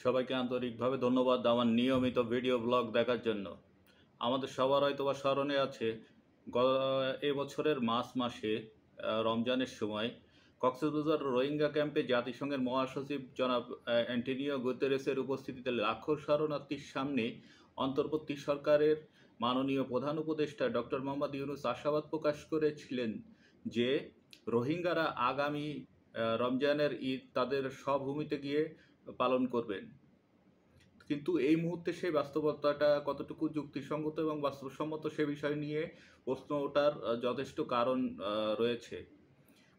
সবাইকে আন্তরিকভাবে ধন্যবাদ আমার নিয়মিত ভিডিও ব্লগ দেখার জন্য। আমাদের সবার হয়তোবা স্মরণে আছে এবছরের মার্চ মাসে রমজানের সময় কক্সবাজার রোহিঙ্গা ক্যাম্পে জাতিসংঘের মহাসচিব জনাব অ্যান্টোনিও গুতেরেসের উপস্থিতিতে লাখো শরণার্থীর সামনে অন্তর্বর্তী সরকারের মাননীয় প্রধান উপদেষ্টা ডক্টর মোহাম্মদ ইউনূস আশাবাদ প্রকাশ করেছিলেন যে রোহিঙ্গারা আগামী রমজানের ঈদ তাদের স্বভূমিতে গিয়ে পালন করবেন। কিন্তু এই মুহূর্তে সেই বাস্তবতাটা কতটুকু যুক্তিসঙ্গত এবং বাস্তবসম্মত সে বিষয় নিয়ে প্রশ্ন ওঠার যথেষ্ট কারণ রয়েছে।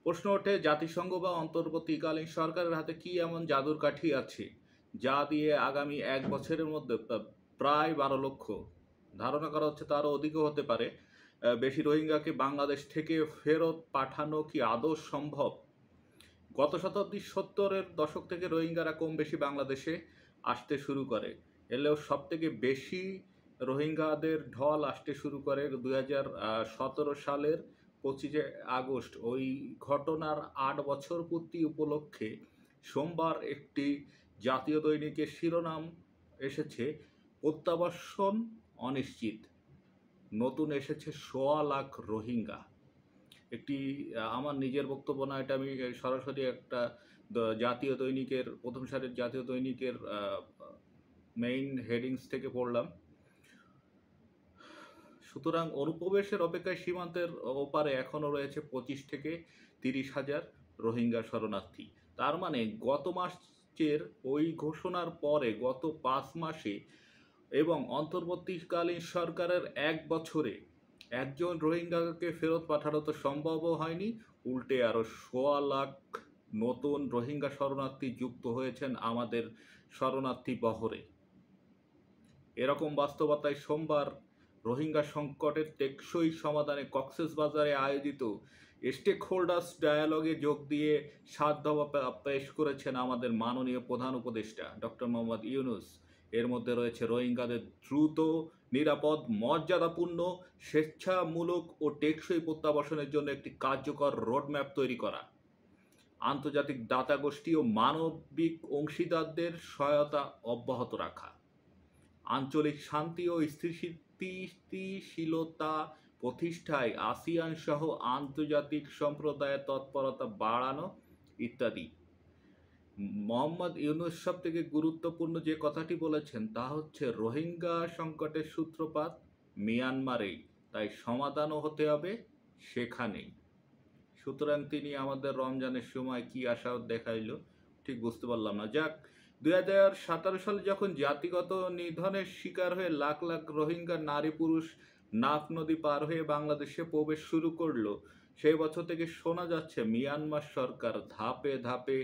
প্রশ্ন ওঠে, জাতিসংঘ বা অন্তর্বর্তীকালীন সরকারের হাতে কি এমন জাদুর কাঠি আছে যা দিয়ে আগামী 1 বছরের মধ্যে প্রায় 12 লক্ষ, ধারণা করা হচ্ছে তারও অধিকও হতে পারে, বেশি রোহিঙ্গাকে বাংলাদেশ থেকে ফেরত পাঠানো কি আদৌ সম্ভব? গত শতাব্দীর 70-এর দশক থেকে রোহিঙ্গারা কম বেশি বাংলাদেশে আসতে শুরু করে। এলেও সবথেকে বেশি রোহিঙ্গাদের ঢল আসতে শুরু করে 2017 সালের 25 আগস্ট। ওই ঘটনার 8 বছর পূর্তি উপলক্ষে সোমবার একটি জাতীয় দৈনিকের শিরোনাম এসেছে, প্রত্যাবাসন অনিশ্চিত, নতুন এসেছে 1.25 লাখ রোহিঙ্গা। একটি আমার নিজের বক্তব্য না, এটা আমি সরাসরি একটা জাতীয় দৈনিকের প্রথম সারির জাতীয় দৈনিকের মেইন হেডিংস থেকে পড়লাম। সুতরাং অনুপ্রবেশের অপেক্ষায় সীমান্তের ওপারে এখনও রয়েছে 25 থেকে 30 হাজার রোহিঙ্গা শরণার্থী। তার মানে গত মাসের ওই ঘোষণার পরে গত 5 মাসে এবং অন্তর্বর্তীকালীন সরকারের 1 বছরে একজন রোহিঙ্গাকে ফেরত পাঠানো তো সম্ভবও হয়নি, উল্টে আরও 1.25 লাখ নতুন রোহিঙ্গা শরণার্থী যুক্ত হয়েছেন আমাদের শরণার্থী বহরে। এরকম বাস্তবতায় সোমবার রোহিঙ্গা সংকটের টেকসই সমাধানে কক্সবাজারে আয়োজিত স্টেক হোল্ডার্স ডায়ালগে যোগ দিয়ে 7 দফা পেশ করেছেন আমাদের মাননীয় প্রধান উপদেষ্টা ডক্টর মোহাম্মদ ইউনূস। এর মধ্যে রয়েছে রোহিঙ্গাদের দ্রুত, নিরাপদ, মর্যাদাপূর্ণ, স্বেচ্ছামূলক ও টেকসই প্রত্যাবাসনের জন্য একটি কার্যকর রোডম্যাপ তৈরি করা, আন্তর্জাতিক দাতা গোষ্ঠী ও মানবিক অংশীদারদের সহায়তা অব্যাহত রাখা, আঞ্চলিক শান্তি ও স্থিতিশীলতা প্রতিষ্ঠায় আসিয়ান সহ আন্তর্জাতিক সম্প্রদায়ের তৎপরতা বাড়ানো ইত্যাদি। মোহাম্মদ ইউনূস সবথেকে গুরুত্বপূর্ণ যে কথাটি বলেছেন তা হচ্ছে রোহিঙ্গা সংকটের সূত্রপাত মিয়ানমারেই, তাই সমাধানও হতে হবে সেখানেই। সুতরাং তিনি আমাদের রমজানের সময় কি আশা দেখাইল ঠিক বুঝতে পারলাম না। যাক, 2017 সালে যখন জাতিগত নিধনের শিকার হয়ে লাখ লাখ রোহিঙ্গা নারী পুরুষ নাফ নদী পার হয়ে বাংলাদেশে প্রবেশ শুরু করলো, সেই বছর থেকে শোনা যাচ্ছে মিয়ানমার সরকার ধাপে ধাপে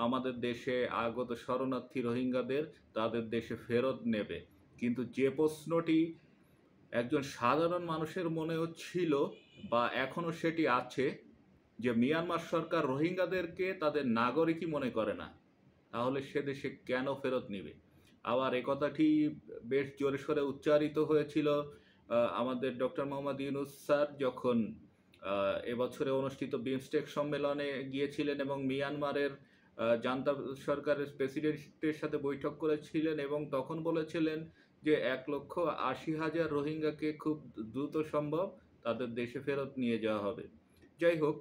আমাদের দেশে আগত শরণার্থী রোহিঙ্গাদের তাদের দেশে ফেরত নেবে। কিন্তু যে প্রশ্নটি একজন সাধারণ মানুষের মনেও ছিল বা এখনও সেটি আছে, যে মিয়ানমার সরকার রোহিঙ্গাদেরকে তাদের নাগরিকই মনে করে না, তাহলে সে দেশে কেন ফেরত নেবে? আবার এ কথাটি বেশ জোরে সোরে উচ্চারিত হয়েছিল আমাদের ডক্টর মোহাম্মদ ইউনূস স্যার যখন এবছরে অনুষ্ঠিত বিমস্টেক সম্মেলনে গিয়েছিলেন এবং মিয়ানমারের জান্তা সরকারের প্রেসিডেন্টের সাথে বৈঠক করেছিলেন এবং তখন বলেছিলেন যে 1,80,000 রোহিঙ্গাকে খুব দ্রুত সম্ভব তাদের দেশে ফেরত নিয়ে যাওয়া হবে। যাই হোক,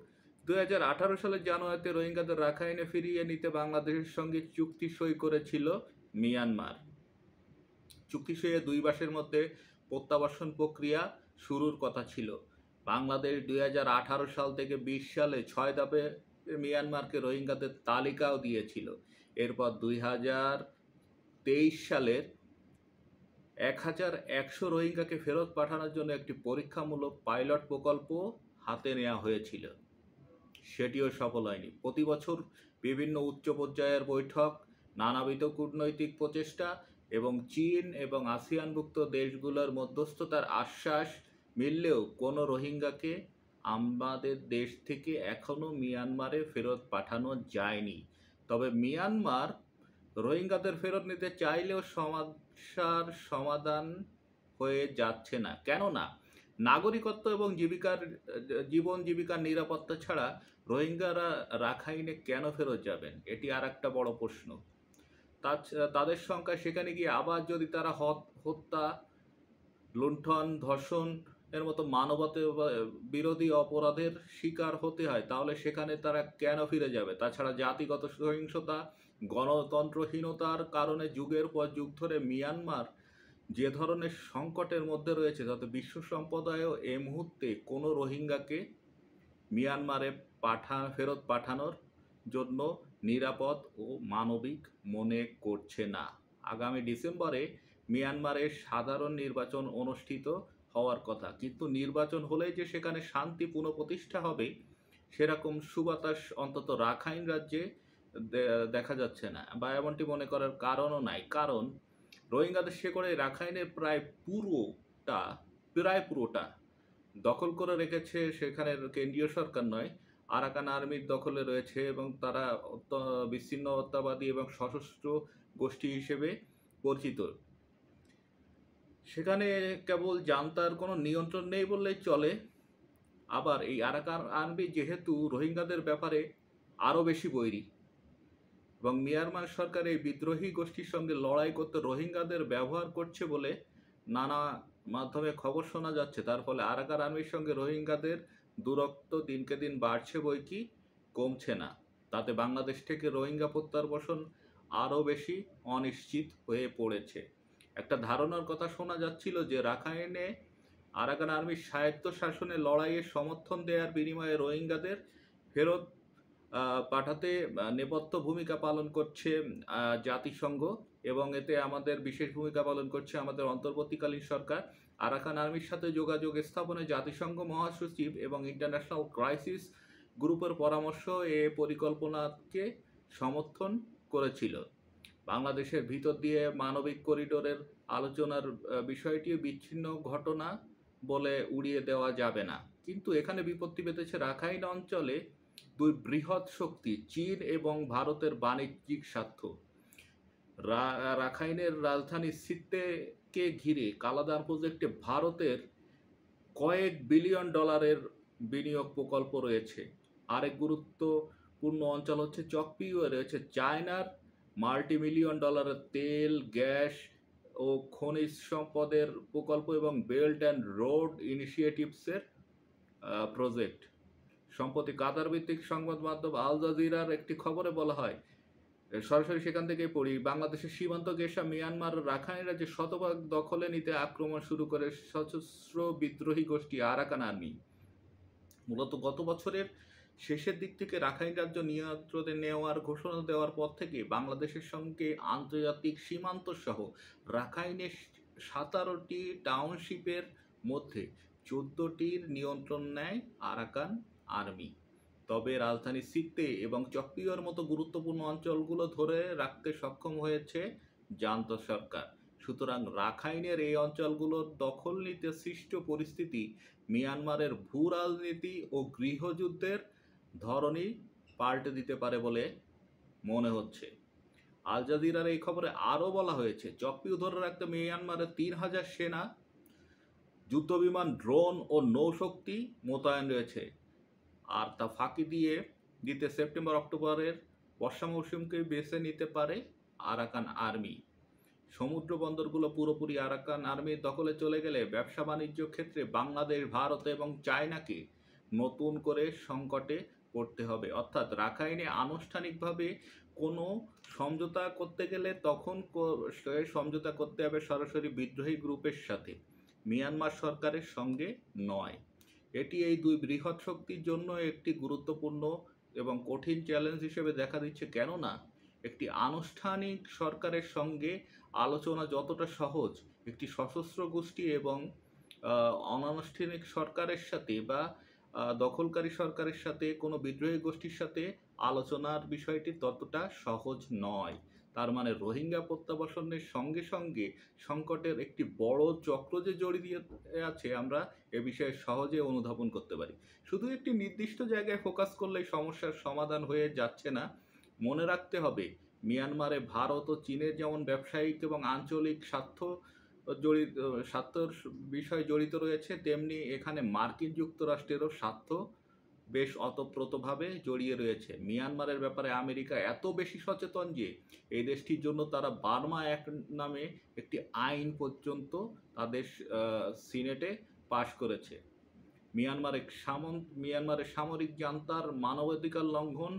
2018 সালের জানুয়ারিতে রোহিঙ্গাদের রাখাইনে ফিরিয়ে নিতে বাংলাদেশের সঙ্গে চুক্তি সই করেছিল মিয়ানমার। চুক্তি সইয়ে 2 মাসের মধ্যে প্রত্যাবাসন প্রক্রিয়া শুরুর কথা ছিল। বাংলাদেশ 2018 সাল থেকে 20 সালে 6 ধাপে মিয়ানমারকে রোহিঙ্গাদের তালিকাও দিয়েছিল। এরপর 2023 সালের 1100 রোহিঙ্গাকে ফেরত পাঠানোর জন্য একটি পরীক্ষামূলক পাইলট প্রকল্প হাতে নেওয়া হয়েছিল, সেটিও সফল হয়নি। প্রতি বছর বিভিন্ন উচ্চ পর্যায়ের বৈঠক, নানাবিধ কূটনৈতিক প্রচেষ্টা এবং চীন এবং আসিয়ানভুক্ত দেশগুলোর মধ্যস্থতার আশ্বাস মিললেও কোনো রোহিঙ্গাকে আমাদের দেশ থেকে এখনও মিয়ানমারে ফেরত পাঠানো যায়নি। তবে মিয়ানমার রোহিঙ্গাদের ফেরত নিতে চাইলেও সমস্যার সমাধান হয়ে যাচ্ছে না। কেননা নাগরিকত্ব এবং জীবন জীবিকার নিরাপত্তা ছাড়া রোহিঙ্গারা রাখাইনে কেন ফেরত যাবেন, এটি আর একটা বড় প্রশ্ন। তাদের সংখ্যা সেখানে গিয়ে আবার যদি তারা হত্যা, লুণ্ঠন, ধর্ষণ এর মতো মানবতা বিরোধী অপরাধের শিকার হতে হয়, তাহলে সেখানে তারা কেন ফিরে যাবে? তাছাড়া জাতিগত সহিংসতা, গণতন্ত্রহীনতার কারণে যুগের পর যুগ ধরে মিয়ানমার যে ধরনের সংকটের মধ্যে রয়েছে, তাতে বিশ্ব সম্প্রদায়ও এই মুহূর্তে কোনো রোহিঙ্গাকে মিয়ানমারে ফেরত পাঠানোর জন্য নিরাপদ ও মানবিক মনে করছে না। আগামী ডিসেম্বরে মিয়ানমারে সাধারণ নির্বাচন অনুষ্ঠিত হওয়ার কথা, কিন্তু নির্বাচন হলেই যে সেখানে শান্তি পুনঃপ্রতিষ্ঠা হবে সেরকম সুবাতাস অন্তত রাখাইন রাজ্যে দেখা যাচ্ছে না, বা এমনটি মনে করার কারণও নাই। কারণ রোহিঙ্গাদের শেকড়ে রাখাইনের প্রায় পুরোটা দখল করে রেখেছে সেখানের কেন্দ্রীয় সরকার নয়, আরাকান আর্মির দখলে রয়েছে, এবং তারা বিচ্ছিন্নতাবাদী এবং সশস্ত্র গোষ্ঠী হিসেবে পরিচিত। সেখানে কেবল জান্তার কোনো নিয়ন্ত্রণ নেই বললেই চলে। আবার এই আরাকান আর্মি যেহেতু রোহিঙ্গাদের ব্যাপারে আরও বেশি বৈরী, এবং মিয়ানমার সরকার এই বিদ্রোহী গোষ্ঠীর সঙ্গে লড়াই করতে রোহিঙ্গাদের ব্যবহার করছে বলে নানা মাধ্যমে খবর শোনা যাচ্ছে। তার ফলে আরাকান আর্মির সঙ্গে রোহিঙ্গাদের দূরত্ব দিনকে দিন বাড়ছে বই কি কমছে না। তাতে বাংলাদেশ থেকে রোহিঙ্গা প্রত্যাবর্ষণ আরও বেশি অনিশ্চিত হয়ে পড়েছে। একটা ধারণার কথা শোনা যাচ্ছিল যে রাখাইনে আরাকান আর্মির স্বায়ত্তশাসনে লড়াইয়ের সমর্থন দেওয়ার বিনিময়ে রোহিঙ্গাদের ফেরত পাঠাতে নেপথ্য ভূমিকা পালন করছে জাতিসংঘ, এবং এতে আমাদের বিশেষ ভূমিকা পালন করছে আমাদের অন্তর্বর্তীকালীন সরকার। আরাকান আর্মির সাথে যোগাযোগ স্থাপনে জাতিসংঘ মহাসচিব এবং ইন্টারন্যাশনাল ক্রাইসিস গ্রুপের পরামর্শ এ পরিকল্পনাকে সমর্থন করেছিল। বাংলাদেশের ভিতর দিয়ে মানবিক করিডোরের আলোচনার বিষয়টিও বিচ্ছিন্ন ঘটনা বলে উড়িয়ে দেওয়া যাবে না। কিন্তু এখানে বিপত্তি পেতেছে রাখাইন অঞ্চলে দুই বৃহৎ শক্তি চীন এবং ভারতের বাণিজ্যিক স্বার্থ। রাখাইনের রাজধানী সিত্তেকে ঘিরে কালাদান প্রজেক্টে ভারতের কয়েক বিলিয়ন ডলারের বিনিয়োগ প্রকল্প রয়েছে। আরেক গুরুত্বপূর্ণ অঞ্চল হচ্ছে চকপিওয়ে রয়েছে চায়নার মাল্টিমিলিয়ন ডলারের তেল, গ্যাস ও খনিজ সম্পদের প্রকল্প এবং বেল্ট অ্যান্ড রোড ইনিশিয়েটিভসের প্রজেক্ট। সম্প্রতি কাতার ভিত্তিক সংবাদ মাধ্যম আল জাজিরার একটি খবরে বলা হয়, সরাসরি সেখান থেকে পড়ি, বাংলাদেশের সীমান্ত ঘেঁষা মিয়ানমার রাখাইন রাজ্যে শতভাগ দখলে নিতে আক্রমণ শুরু করে সশস্ত্র বিদ্রোহী গোষ্ঠী আরাকান আর্মি। মূলত গত বছরের শেষের দিক থেকে রাখাইন রাজ্য নিয়ন্ত্রণে নেওয়ার ঘোষণা দেওয়ার পর থেকে বাংলাদেশের সঙ্গে আন্তর্জাতিক সীমান্ত সহ রাখাইনের 17টি টাউনশিপের মধ্যে 14টির নিয়ন্ত্রণ নেয় আরাকান আর্মি। তবে রাজধানী সিত্তে এবং চকপিওর মতো গুরুত্বপূর্ণ অঞ্চলগুলো ধরে রাখতে সক্ষম হয়েছে জান্তা সরকার। সুতরাং রাখাইনের এই অঞ্চলগুলোর দখল নিতে সৃষ্ট পরিস্থিতি মিয়ানমারের ভূ রাজনীতি ও গৃহযুদ্ধের ধরনই পাল্টে দিতে পারে বলে মনে হচ্ছে। আল জাজিরার এই খবরে আরও বলা হয়েছে, চকপিও ধরে রাখতে মিয়ানমারের 3000 সেনা, যুদ্ধবিমান, ড্রোন ও নৌশক্তি মোতায়েন রয়েছে। আর তা ফাঁকি দিতে সেপ্টেম্বর-অক্টোবরের বর্ষা মৌসুমকে বেছে নিতে পারে আরাকান আর্মি। সমুদ্র বন্দরগুলো পুরোপুরি আরাকান আর্মির দখলে চলে গেলে ব্যবসা বাণিজ্য ক্ষেত্রে বাংলাদেশ, ভারত এবং চায়নাকে নতুন করে সংকটে পড়তে হবে। অর্থাৎ রাখাইনে আনুষ্ঠানিকভাবে কোনো সমঝোতা করতে গেলে তখন সমঝোতা করতে হবে সরাসরি বিদ্রোহী গ্রুপের সাথে, মিয়ানমার সরকারের সঙ্গে নয়। এটি এই দুই বৃহৎ শক্তির জন্য একটি গুরুত্বপূর্ণ এবং কঠিন চ্যালেঞ্জ হিসেবে দেখা দিচ্ছে, কেননা একটি আনুষ্ঠানিক সরকারের সঙ্গে আলোচনা যতটা সহজ, একটি সশস্ত্র গোষ্ঠী এবং অনানুষ্ঠানিক সরকারের সাথে বা দখলকারী সরকারের সাথে কোনো বিদ্রোহী গোষ্ঠীর সাথে আলোচনার বিষয়টি ততটা সহজ নয়। তার মানে রোহিঙ্গা প্রত্যাবাসনের সঙ্গে সঙ্গে সংকটের একটি বড় চক্র যে জড়িয়ে আছে, আমরা এ বিষয়ে সহজে অনুধাবন করতে পারি। শুধু একটি নির্দিষ্ট জায়গায় ফোকাস করলেই সমস্যার সমাধান হয়ে যাচ্ছে না। মনে রাখতে হবে, মিয়ানমারে ভারত ও চীনের যেমন ব্যবসায়িক এবং আঞ্চলিক স্বার্থর বিষয় জড়িত রয়েছে, তেমনি এখানে মার্কিন যুক্তরাষ্ট্রেরও স্বার্থ বেশ অতপ্রতভাবে জড়িয়ে রয়েছে। মিয়ানমারের ব্যাপারে আমেরিকা এত বেশি সচেতন যে এই দেশটির জন্য তারা বার্মা অ্যাক্ট নামে একটি আইন পর্যন্ত তাদের সিনেটে পাশ করেছে। মিয়ানমারের সামরিক জান্তার, মানবাধিকার লঙ্ঘন,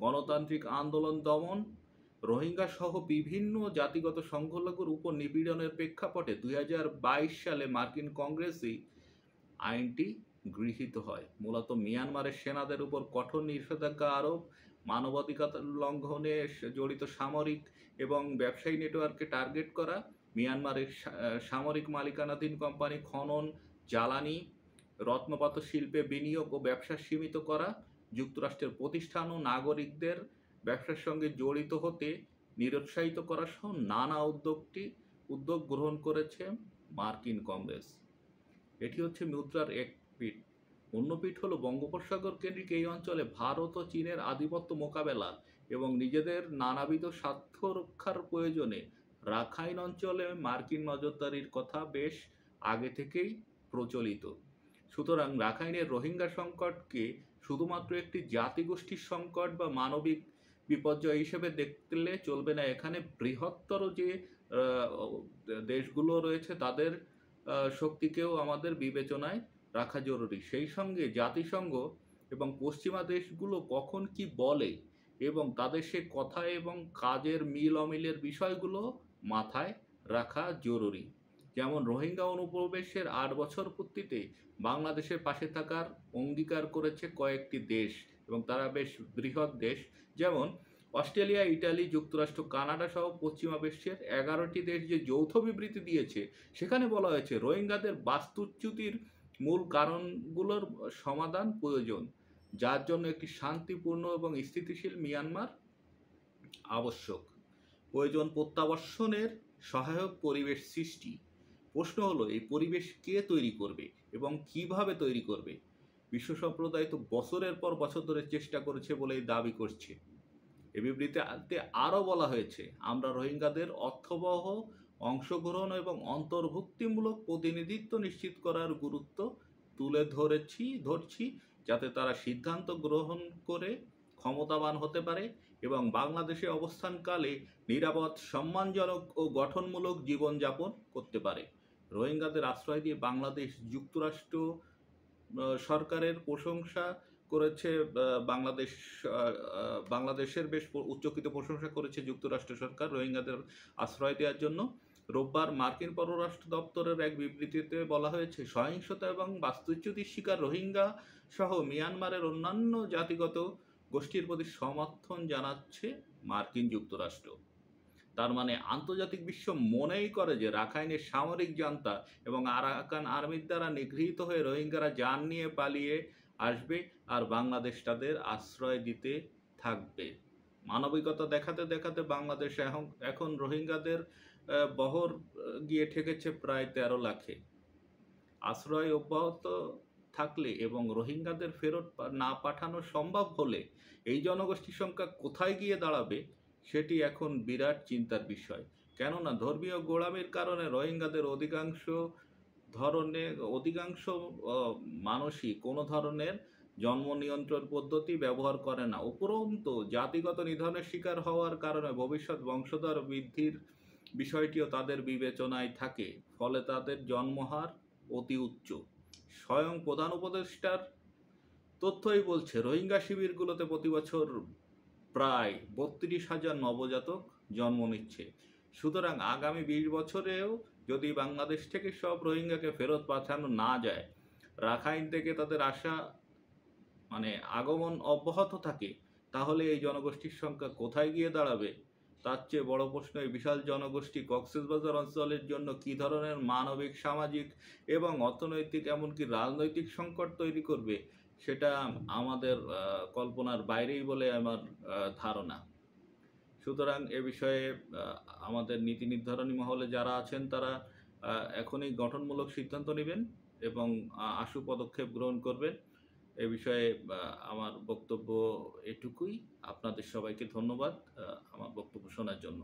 গণতান্ত্রিক আন্দোলন দমন, রোহিঙ্গা সহ বিভিন্ন জাতিগত সংখ্যালঘুর উপর নিপীড়নের প্রেক্ষাপটে 2022 সালে মার্কিন কংগ্রেসই আইনটি গৃহীত হয়। মূলত মিয়ানমারের সেনাদের উপর কঠোর নিষেধাজ্ঞা আরোপ, মানবাধিকার লঙ্ঘনে জড়িত সামরিক এবং ব্যবসায়ী নেটওয়ার্ককে টার্গেট করা, মিয়ানমারের সামরিক মালিকানাধীন কোম্পানি খনন, জ্বালানি, রত্নপাত শিল্পে বিনিয়োগ ও ব্যবসা সীমিত করা, যুক্তরাষ্ট্রের প্রতিষ্ঠান ও নাগরিকদের ব্যবসার সঙ্গে জড়িত হতে নিরুৎসাহিত করা সহ নানা উদ্যোগ গ্রহণ করেছে মার্কিন কংগ্রেস। এটি হচ্ছে মুদ্রার এক পিঠ। অন্য পিঠ হলো বঙ্গোপসাগর কেন্দ্রিক এই অঞ্চলে ভারত ও চীনের আধিপত্য মোকাবেলা এবং নিজেদের নানাবিধ স্বার্থ রক্ষার প্রয়োজনে রাখাইন অঞ্চলে মার্কিন নজরদারির কথা বেশ আগে থেকেই প্রচলিত। সুতরাং রাখাইনের রোহিঙ্গা সংকটকে শুধুমাত্র একটি জাতিগোষ্ঠীর সংকট বা মানবিক বিপর্যয় হিসেবে দেখলে চলবে না। এখানে বৃহত্তর যে দেশগুলো রয়েছে তাদের শক্তিকেও আমাদের বিবেচনায় রাখা জরুরি। সেই সঙ্গে জাতিসংঘ এবং পশ্চিমা দেশগুলো কখন কি বলে এবং তাদের সে কথা এবং কাজের মিল অমিলের বিষয়গুলো মাথায় রাখা জরুরি। যেমন রোহিঙ্গা অনুপ্রবেশের 8 বছর পূর্তিতে বাংলাদেশের পাশে থাকার অঙ্গীকার করেছে কয়েকটি দেশ এবং তারা বেশ বৃহৎ দেশ, যেমন অস্ট্রেলিয়া, ইটালি, যুক্তরাষ্ট্র, কানাডা সহ পশ্চিমা বিশ্বের 11টি দেশ যে যৌথ বিবৃতি দিয়েছে সেখানে বলা হয়েছে রোহিঙ্গাদের বাস্তুচ্যুতির মূল কারণগুলোর সমাধান প্রয়োজন, যার জন্য একটি শান্তিপূর্ণ এবং স্থিতিশীল মিয়ানমার আবশ্যক। প্রয়োজন প্রত্যাবাসনের সহায়ক পরিবেশ সৃষ্টি। প্রশ্ন হলো এই পরিবেশ কে তৈরি করবে এবং কিভাবে তৈরি করবে? বিশ্ব সম্প্রদায় তো বছরের পর বছর ধরে চেষ্টা করেছে বলেই দাবি করছে। এ বিবৃতিতে আরও বলা হয়েছে, আমরা রোহিঙ্গাদের অর্থবহ অংশগ্রহণ এবং অন্তর্ভুক্তিমূলক প্রতিনিধিত্ব নিশ্চিত করার গুরুত্ব তুলে ধরছি যাতে তারা সিদ্ধান্ত গ্রহণ করে ক্ষমতাবান হতে পারে এবং বাংলাদেশে অবস্থানকালে নিরাপদ, সম্মানজনক ও গঠনমূলক জীবনযাপন করতে পারে। রোহিঙ্গাদের আশ্রয় দিয়ে যুক্তরাষ্ট্র সরকারের প্রশংসা করেছে। বাংলাদেশের বেশ উচ্চকিত প্রশংসা করেছে যুক্তরাষ্ট্র সরকার রোহিঙ্গাদের আশ্রয় দেওয়ার জন্য। রোববার মার্কিন পররাষ্ট্র দপ্তরের এক বিবৃতিতে বলা হয়েছে, সহিংসতা এবং বাস্তুচ্যুতির শিকার রোহিঙ্গা সহ মিয়ানমারের অন্যান্য জাতিগত গোষ্ঠীর প্রতি সমর্থন জানাচ্ছে মার্কিন যুক্তরাষ্ট্র। তার মানে আন্তর্জাতিক বিশ্ব মনেই করে যে রাখাইনের সামরিক জান্তা এবং আরাকান আর্মির দ্বারা নিগৃহীত হয়ে রোহিঙ্গারা যান নিয়ে পালিয়ে আসবে আর বাংলাদেশ তাদের আশ্রয় দিতে থাকবে। মানবিকতা দেখাতে দেখাতে বাংলাদেশ এখন রোহিঙ্গাদের বহর গিয়ে ঠেকেছে প্রায় 13 লাখে। আশ্রয় অব্যাহত থাকলে এবং রোহিঙ্গাদের ফেরত না পাঠানো সম্ভব হলে এই জনগোষ্ঠীর সংখ্যা কোথায় গিয়ে দাঁড়াবে সেটি এখন বিরাট চিন্তার বিষয়। কেননা ধর্মীয় গোঁড়ামির কারণে রোহিঙ্গাদের অধিকাংশ মানুষই কোনো ধরনের জন্ম নিয়ন্ত্রণ পদ্ধতি ব্যবহার করে না। উপরন্তু জাতিগত নিধনের শিকার হওয়ার কারণে ভবিষ্যৎ বংশধর বৃদ্ধির বিষয়টিও তাদের বিবেচনায় থাকে, ফলে তাদের জন্মহার অতি উচ্চ। স্বয়ং প্রধান উপদেষ্টার তথ্যই বলছে রোহিঙ্গা শিবিরগুলোতে প্রতি বছর প্রায় 32,000 নবজাতক জন্ম নিচ্ছে। সুতরাং আগামী 20 বছরেও যদি বাংলাদেশ থেকে সব রোহিঙ্গাকে ফেরত পাঠানো না যায়, রাখাইন থেকে তাদের আগমন অব্যাহত থাকে, তাহলে এই জনগোষ্ঠীর সংখ্যা কোথায় গিয়ে দাঁড়াবে? তার চেয়ে বড় প্রশ্ন, এই বিশাল জনগোষ্ঠী কক্সবাজার অঞ্চলের জন্য কী ধরনের মানবিক, সামাজিক এবং অর্থনৈতিক এমনকি রাজনৈতিক সংকট তৈরি করবে সেটা আমাদের কল্পনার বাইরেই বলে আমার ধারণা। সুতরাং এ বিষয়ে আমাদের নীতি নির্ধারণী মহলে যারা আছেন তারা এখনই গঠনমূলক সিদ্ধান্ত নেবেন এবং আশু পদক্ষেপ গ্রহণ করবেন। এ বিষয়ে আমার বক্তব্য এটুকুই। আপনাদের সবাইকে ধন্যবাদ আমার বক্তব্য শোনার জন্য।